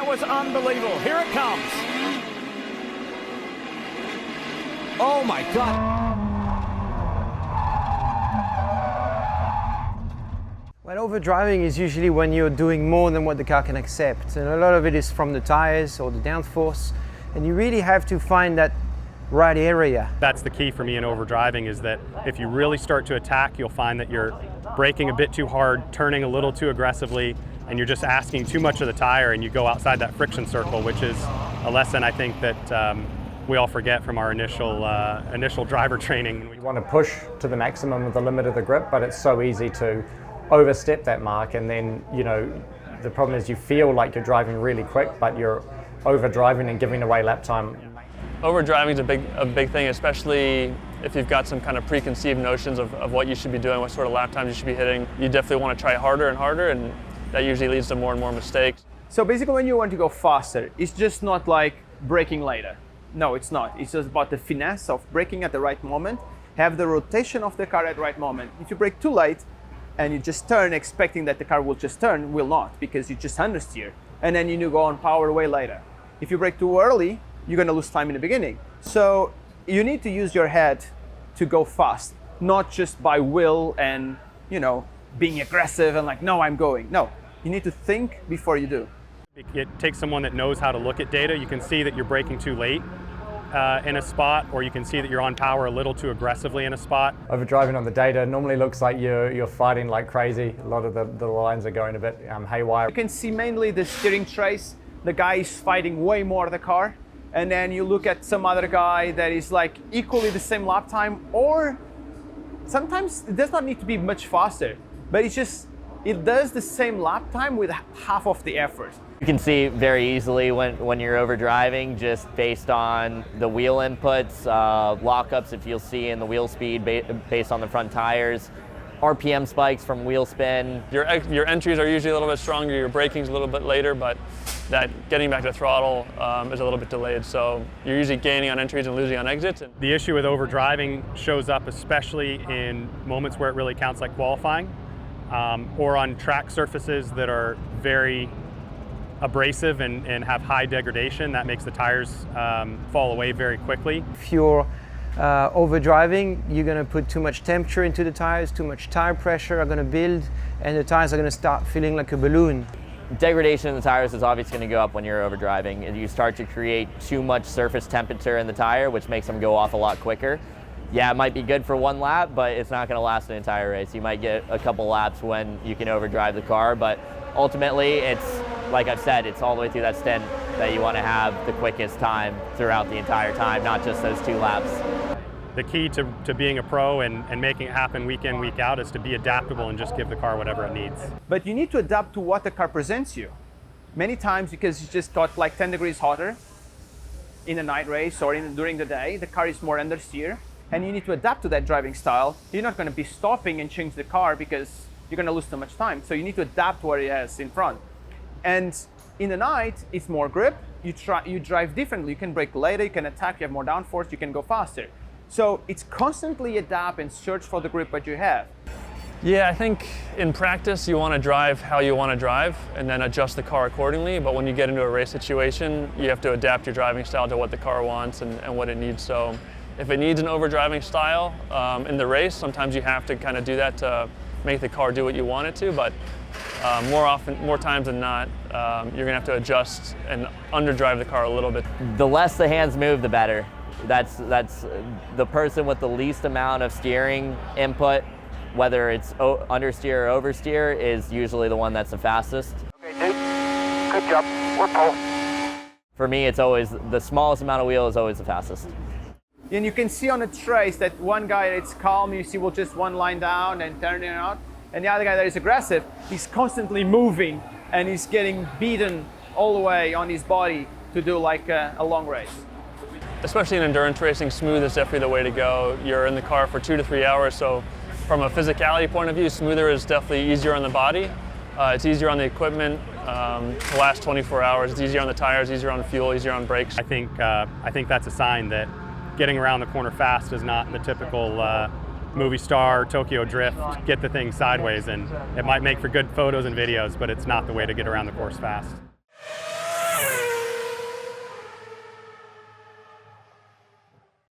was unbelievable. Here it comes. Oh my God. Well, overdriving is usually when you're doing more than what the car can accept. And a lot of it is from the tires or the downforce. And you really have to find that right area. That's the key for me in overdriving, is that if you really start to attack, you'll find that you're braking a bit too hard, turning a little too aggressively, and you're just asking too much of the tire, and you go outside that friction circle, which is a lesson I think that we all forget from our initial driver training. You want to push to the maximum of the limit of the grip, but it's so easy to overstep that mark, and then, you know, the problem is you feel like you're driving really quick, but you're overdriving and giving away lap time. Overdriving is a big thing, especially if you've got some kind of preconceived notions of what you should be doing, what sort of lap times you should be hitting. You definitely want to try harder and harder, and that usually leads to more and more mistakes. So basically when you want to go faster, it's just not like braking later. No, it's not. It's just about the finesse of braking at the right moment, have the rotation of the car at the right moment. If you brake too late and you just turn expecting that the car will just turn, will not, because you just understeer. And then you go on power way later. If you brake too early, you're going to lose time in the beginning. So you need to use your head to go fast, not just by will and, you know, being aggressive and like, no, I'm going. No, you need to think before you do. It takes someone that knows how to look at data. You can see that you're braking too late in a spot, or you can see that you're on power a little too aggressively in a spot. Overdriving on the data normally looks like you're fighting like crazy. A lot of the lines are going a bit haywire. You can see mainly the steering trace. The guy is fighting way more the car. And then you look at some other guy that is like equally the same lap time, or sometimes it does not need to be much faster, but it does the same lap time with half of the effort. You can see very easily when you're overdriving, just based on the wheel inputs, lockups if you'll see in the wheel speed based on the front tires, RPM spikes from wheel spin. Your entries are usually a little bit stronger, your braking's a little bit later, but that getting back to throttle is a little bit delayed. So you're usually gaining on entries and losing on exits. The issue with overdriving shows up especially in moments where it really counts, like qualifying, or on track surfaces that are very abrasive and have high degradation. That makes the tires fall away very quickly. If you're overdriving, you're going to put too much temperature into the tires, too much tire pressure are going to build, and the tires are going to start feeling like a balloon. Degradation in the tires is obviously going to go up when you're overdriving. And you start to create too much surface temperature in the tire, which makes them go off a lot quicker. Yeah, it might be good for one lap, but it's not going to last an entire race. You might get a couple laps when you can overdrive the car, but ultimately it's, like I've said, it's all the way through that stint that you want to have the quickest time throughout the entire time, not just those 2 laps. The key to being a pro and making it happen week in, week out is to be adaptable and just give the car whatever it needs. But you need to adapt to what the car presents you. Many times, because you just got like 10 degrees hotter in a night race or during the day, the car is more understeer, and you need to adapt to that driving style. You're not going to be stopping and change the car because you're going to lose too much time. So you need to adapt to what it has in front. And in the night, it's more grip. You drive differently. You can brake later, you can attack, you have more downforce, you can go faster. So it's constantly adapt and search for the grip that you have. Yeah, I think in practice you want to drive how you want to drive and then adjust the car accordingly. But when you get into a race situation, you have to adapt your driving style to what the car wants and what it needs. So if it needs an overdriving style in the race, sometimes you have to kind of do that to make the car do what you want it to. But more times than not, you're going to have to adjust and underdrive the car a little bit. The less the hands move, the better. That's the person with the least amount of steering input, whether it's understeer or oversteer, is usually the one that's the fastest. Okay, Duke, good job. We're pole. For me, it's always the smallest amount of wheel is always the fastest. And you can see on the trace that one guy that's calm, you see will just one line down and turning out, and the other guy that is aggressive, he's constantly moving and he's getting beaten all the way on his body to do like a long race. Especially in endurance racing, smooth is definitely the way to go. You're in the car for 2 to 3 hours, so from a physicality point of view, smoother is definitely easier on the body. It's easier on the equipment. The last 24 hours, it's easier on the tires, easier on fuel, easier on brakes. I think that's a sign that getting around the corner fast is not the typical movie star Tokyo drift, get the thing sideways, and it might make for good photos and videos, but it's not the way to get around the course fast.